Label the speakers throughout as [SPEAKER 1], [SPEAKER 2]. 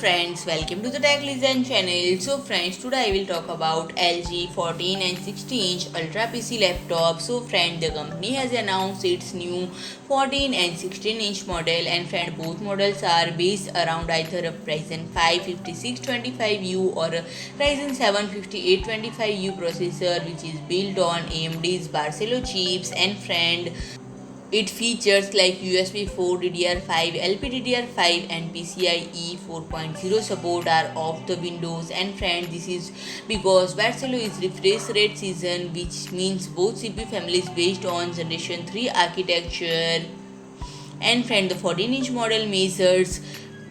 [SPEAKER 1] friends, welcome to the Cezanne channel. So friends, today I will talk about LG 14 and 16-inch Ultra PC laptop. So friend, the company has announced its new 14 and 16-inch model, and friend, both models are based around either a Ryzen 5 5625U or a Ryzen 7 5825U processor, which is built on AMD's Barcelo chips. And friend, it features like USB 4, DDR5, LPDDR5 and PCIe 4.0 support are off the Windows. And friend, this is because Barcelo is refresh rate season, which means both CPU families based on generation 3 architecture. And friend, the 14-inch model measures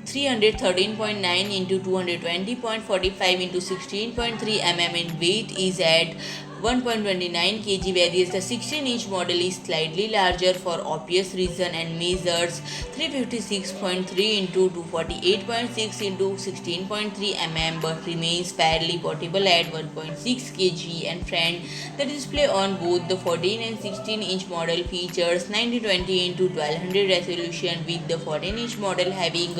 [SPEAKER 1] 313.9 into 220.45 into 16.3 mm in weight, is at 1.29 kg, whereas the 16-inch model is slightly larger for obvious reason and measures 356.3 into 248.6 into 16.3 mm, but remains fairly portable at 1.6 kg. And friend, the display on both the 14 and 16-inch model features 1920 into 1200 resolution, with the 14-inch model having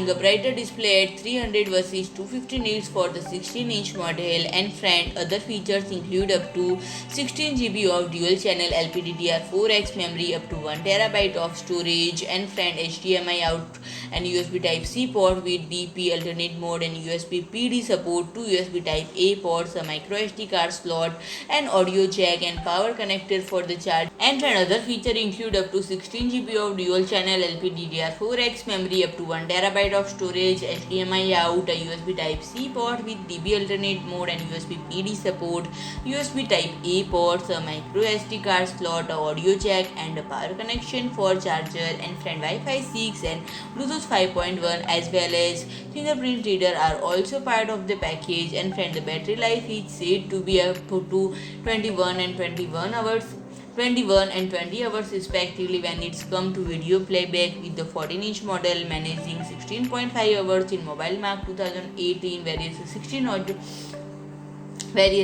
[SPEAKER 1] a brighter display at 300 versus 250 nits for the 16-inch model. And friend, other features include up to 16 GB of dual channel LPDDR4X memory, up to 1 TB of storage, and friend, HDMI out and USB Type-C port with DP alternate mode and USB PD support, 2 USB Type-A ports, a microSD card slot, and audio jack and power connector for the charge. And friend, other features include up to 16 GB of dual channel LPDDR4X memory, up to 1 TB of storage, HDMI out, a USB Type-C port with DB alternate mode and USB PD support, USB Type-A ports, a microSD card slot, a audio jack, and a power connection for charger. And friend, Wi-Fi 6 and Bluetooth 5.1 as well as fingerprint reader are also part of the package. And friend, the battery life is said to be up to 21 and 20 hours respectively when it's come to video playback, with the 14-inch model managing 16.5 hours in MobileMark 2018, whereas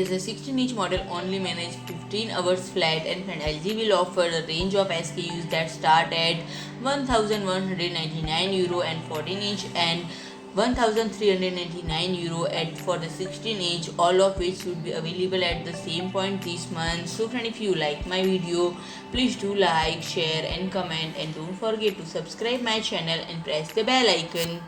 [SPEAKER 1] the 16-inch model only managed 15 hours flat. And LG will offer a range of SKUs that start at €1,199 and 14-inch and €1,399 at for the 16-inch, all of which should be available at the same point this month. So friend, if you like my video, please do like, share and comment, and don't forget to subscribe my channel and press the bell icon.